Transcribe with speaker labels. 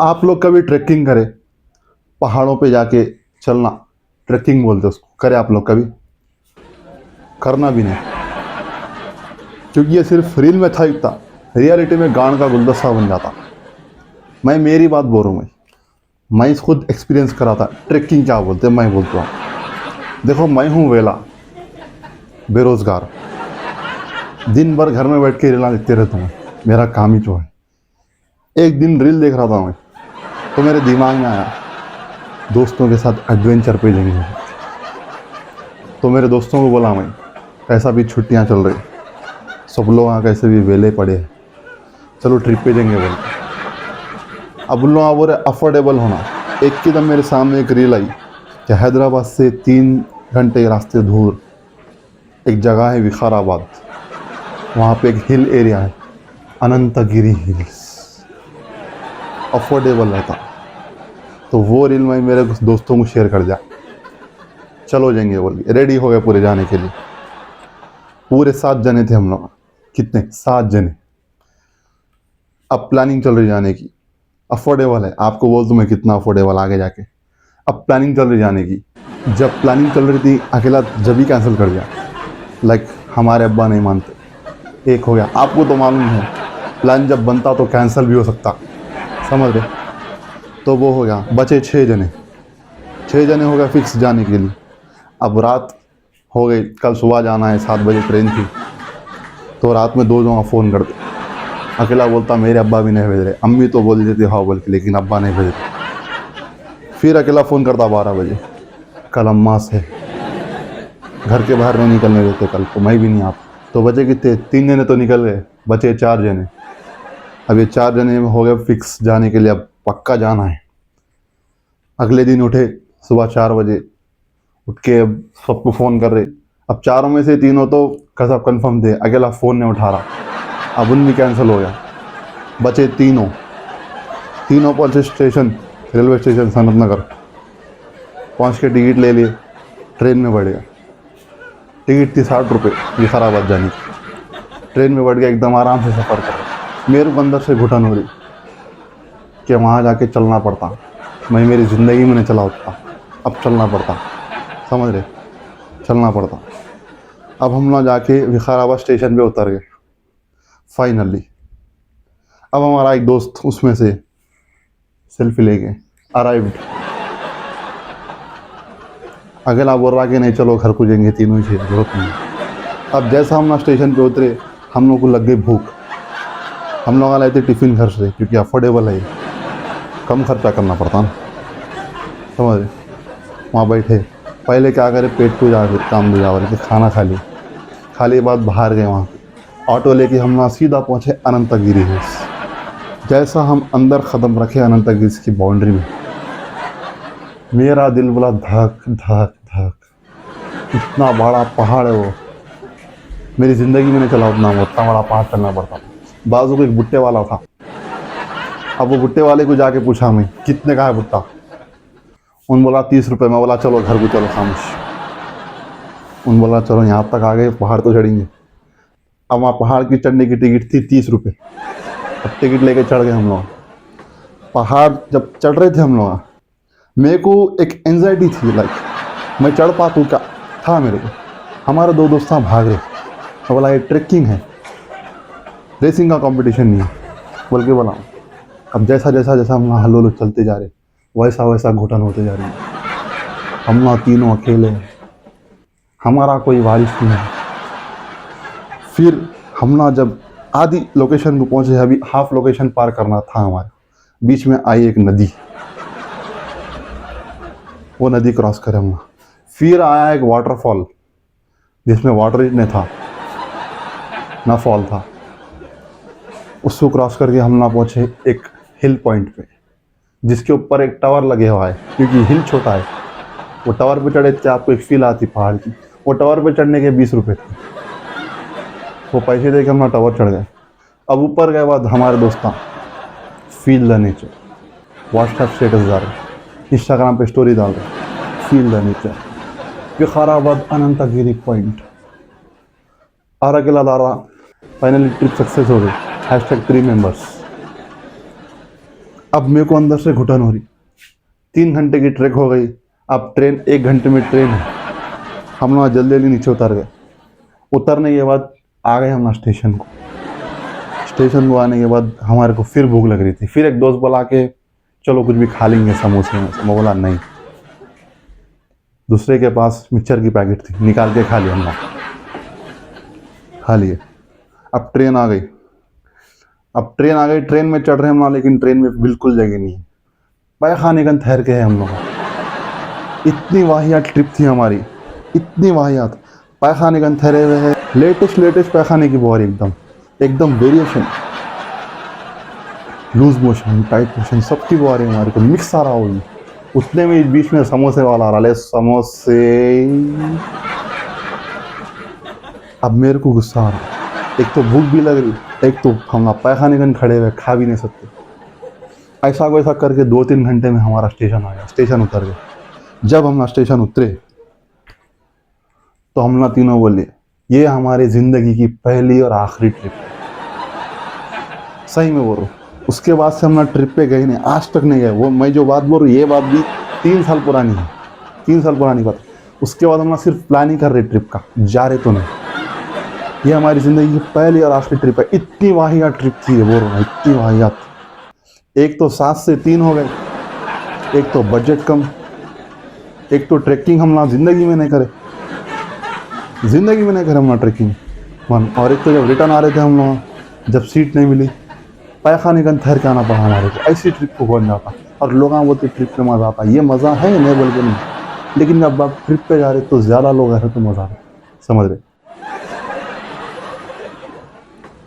Speaker 1: आप लोग कभी ट्रैकिंग करें, पहाड़ों पे जाके चलना, ट्रैकिंग बोलते हैं उसको, करें आप लोग कभी? करना भी नहीं, क्योंकि ये सिर्फ रील में था इतना, रियलिटी में गांड का गुलदस्ता बन जाता। मैं मेरी बात बोल रहा हूँ, मैं खुद एक्सपीरियंस करा था। ट्रैकिंग क्या बोलते हैं मैं बोलता हूँ। देखो, मैं हूँ वेला, बेरोजगार, दिन भर घर में बैठ के रीला देखते रहता हूँ। मेरा काम ही जो है। एक दिन रील देख रहा था मैं, तो मेरे दिमाग में आया दोस्तों के साथ एडवेंचर पे जाएंगे। तो मेरे दोस्तों को बोला मैं, ऐसा भी छुट्टियां चल रही, सब लोग वहाँ कैसे भी वेले पड़े हैं, चलो ट्रिप पे जाएंगे बोल। अब उन लोग बोले अफोर्डेबल होना। एक की दम मेरे सामने एक रील आई कि हैदराबाद से 3 घंटे रास्ते दूर एक जगह है विकाराबाद, वहाँ पे एक हिल एरिया है, अनंतगिरी हिल्स, अफोर्डेबल रहता। तो वो रील मैं मेरे दोस्तों को शेयर कर दिया, चलो जाएंगे बोल के रेडी हो गए पूरे जाने के लिए। पूरे 7 जने थे हम लोग। कितने? 7 जने। अब प्लानिंग चल रही जाने की, अफोर्डेबल है, आपको बोल दूं मैं कितना अफोर्डेबल आगे जाके। अब प्लानिंग चल रही जाने की, जब प्लानिंग चल रही थी अकेला जब ही कैंसिल कर दिया। लाइक हमारे अब्बा नहीं मानते, एक हो गया। आपको तो मालूम है प्लान जब बनता तो कैंसिल भी हो सकता, समझ रहे? तो वो हो गया, बचे 6 जने। 6 जने हो गए फिक्स जाने के लिए। अब रात हो गई, कल सुबह जाना है, 7 बजे ट्रेन थी। तो रात में 2 जगह फ़ोन करते, अकेला बोलता मेरे अब्बा भी नहीं भेज रहे, अम्मी तो बोल देती हाँ बोल के, लेकिन अब्बा नहीं भेज रहे। फिर अकेला फ़ोन करता 12 बजे, कल अम्मा से घर के बाहर नहीं निकलने देते, कल तो मैं भी नहीं आप। तो बचे कितने? 3 जने तो निकल गए, बचे 4 जने। अब ये 4 जने हो गए फिक्स जाने के लिए, अब पक्का जाना है। अगले दिन उठे सुबह 4 बजे, उठ के अब सबको फ़ोन कर रहे। अब चारों में से तीनों तो सब कन्फर्म थे, अकेला फ़ोन नहीं उठा रहा। अब उनकी कैंसिल हो गया, बचे तीनों। तीनों पहुँचे स्टेशन, रेलवे स्टेशन सनत नगर। पहुँच के टिकट ले लिए, ट्रेन में बैठ गया। टिकट थी 60 रुपये विकाराबाद जाने की। ट्रेन में बैठ गया, एकदम आराम से सफ़र कर रहा। मेरे को अंदर से घुटन हो रही कि वहाँ जाके चलना पड़ता। मैं मेरी ज़िंदगी में नहीं चला होता, अब चलना पड़ता, समझ रहे? चलना पड़ता। अब हम लोग जाके विकाराबाद स्टेशन पे उतर गए फाइनली। अब हमारा एक दोस्त उसमें से सेल्फी लेके अराइव्ड। अगला बोल रहा कि नहीं चलो घर को जाएंगे, तीनों ही से जरूरत नहीं। अब जैसा हम लोग स्टेशन पे उतरे, हम लोग को लग गई भूख। हम लोग लाए थे टिफ़िन घर से, क्योंकि अफोर्डेबल है, कम खर्चा करना पड़ता ना, समझ रहे? वहाँ बैठे, पहले क्या करे, पेट को जा काम दिया और खाना खा लिया। खाली बाद बाहर गए, वहाँ ऑटो लेके हम लोग सीधा पहुँचे अनंतगिरी हिल्स। जैसा हम अंदर कदम रखे अनंतगिरी की बाउंड्री में, मेरा दिल बोला धक धक धक। इतना बड़ा पहाड़ है वो, मेरी ज़िंदगी में नहीं चला उतना बड़ा पहाड़ चलना पड़ता। बाजू को एक भुट्टे वाला था। अब वो भुट्टे वाले को जाके पूछा मैं, कितने का है भुट्टा? उन बोला 30 रुपये। मैं बोला चलो घर को चलो खामोश। उन बोला चलो यहाँ तक आ गए, पहाड़ तो चढ़ेंगे। अब वहाँ पहाड़ की चढ़ने की टिकट थी 30 रुपये। अब टिकट लेके चढ़ गए हम लोग। पहाड़ जब चढ़ रहे थे हम लोग, मेरे को एक एंजाइटी थी, लाइक मैं चढ़ पाता क्या था मेरे को। हमारे 2 दोस्त भाग रहे। मैं बोला ये ट्रैकिंग है, रेसिंग का कंपटीशन नहीं है बोल के बोला। अब जैसा जैसा जैसा हम लोग हल्लो चलते जा रहे, वैसा वैसा घुटन होते जा रही है। हम लोग तीनों अकेले, हमारा कोई वारिस नहीं है। फिर हम लोग जब आधी लोकेशन को पहुँचे, अभी हाफ लोकेशन पार करना था हमारे, बीच में आई एक नदी। वो नदी क्रॉस करे हम लोग। फिर आया एक वाटरफॉल, जिसमें वाटर ही नहीं था ना फॉल था। उसको क्रॉस करके हम ना पहुँचे एक हिल पॉइंट पे, जिसके ऊपर एक टावर लगे हुआ है, क्योंकि हिल छोटा है। वो टावर पे चढ़े थे, आपको एक फील आती पहाड़ की। वो टावर पे चढ़ने के 20 रुपये थे, वो पैसे दे के हम ना टावर चढ़ गए। अब ऊपर गए बाद हमारे दोस्त feel the nature, WhatsApp status डाल रहे, इंस्टाग्राम पे स्टोरी डाल रहे, feel the nature, Vikarabad Ananthagiri point. और अकेला दारा, फाइनली ट्रिप सक्सेस हो गई। #3 मेंबर्स। अब मेरे को अंदर से घुटन हो रही, 3 घंटे की ट्रैक हो गई, अब ट्रेन 1 घंटे में ट्रेन है। हम लोग जल्दी जल्दी नीचे उतर गए। उतरने के बाद आ गए हम स्टेशन को। स्टेशन को आने के बाद हमारे को फिर भूख लग रही थी। फिर एक दोस्त बोला के चलो कुछ भी खा लेंगे समोसे में से। मैं बोला नहीं। दूसरे के पास मिक्सचर की पैकेट थी, निकाल के खा लिया हम लोग, खा लिए। अब ट्रेन आ गई। ट्रेन में चढ़ रहे हैं हम लोग, लेकिन ट्रेन में बिल्कुल जगह नहीं है। पैखाने का ठहर के है हम लोग। इतनी वाहियात ट्रिप थी हमारी, इतनी वाहियात। पैखाने का ठहरे हुए हैं, लेटेस्ट पैखाने की बोरी, एकदम variation, loose motion, tight motion, सबकी बोरी हमारे को मिक्स आ रहा होगी। उतने में बीच में समोसे वाला आ रहा है, समोसे। अब मेरे को गुस्सा आ रहा, एक तो भूख भी लग रही, एक तो हम पैखाने का खड़े हुए खा भी नहीं सकते। ऐसा वैसा करके 2-3 घंटे में हमारा स्टेशन आ गया। स्टेशन उतर गए। जब हम स्टेशन उतरे तो हम ना तीनों बोले ये हमारी ज़िंदगी की पहली और आखिरी ट्रिप है। सही में बोल रहा हूँ। उसके बाद से हम ना ट्रिप पे गए नहीं, आज तक नहीं गए। वो मैं जो बात बोल रहा हूँ ये बात भी 3 साल पुरानी है, 3 साल पुरानी बात। उसके बाद हम ना सिर्फ प्लानिंग कर रहे ट्रिप का, जा रहे तो नहीं। ये हमारी ज़िंदगी की पहली और आखिरी ट्रिप है। इतनी वाहियात ट्रिप थी ये, बोल रहा हूँ इतनी वाहियात। एक तो 7 से 3 हो गए, एक तो बजट कम, एक तो ट्रैकिंग हम ना ज़िंदगी में नहीं करे हम ना ट्रैकिंग वन। और एक तो जब रिटर्न आ रहे थे हम लोग, जब सीट नहीं मिली, पैखाने का ठहर के आना पड़ा हमारे को। ऐसी ट्रिप को कौन जाता? और लोग बोलते ट्रिप पे मज़ा आता। ये मज़ा है नहीं बोल के नहीं, लेकिन जब आप ट्रिप पे जा रहे तो ज़्यादा लोग ऐसे तो मज़ा आता, समझ रहे।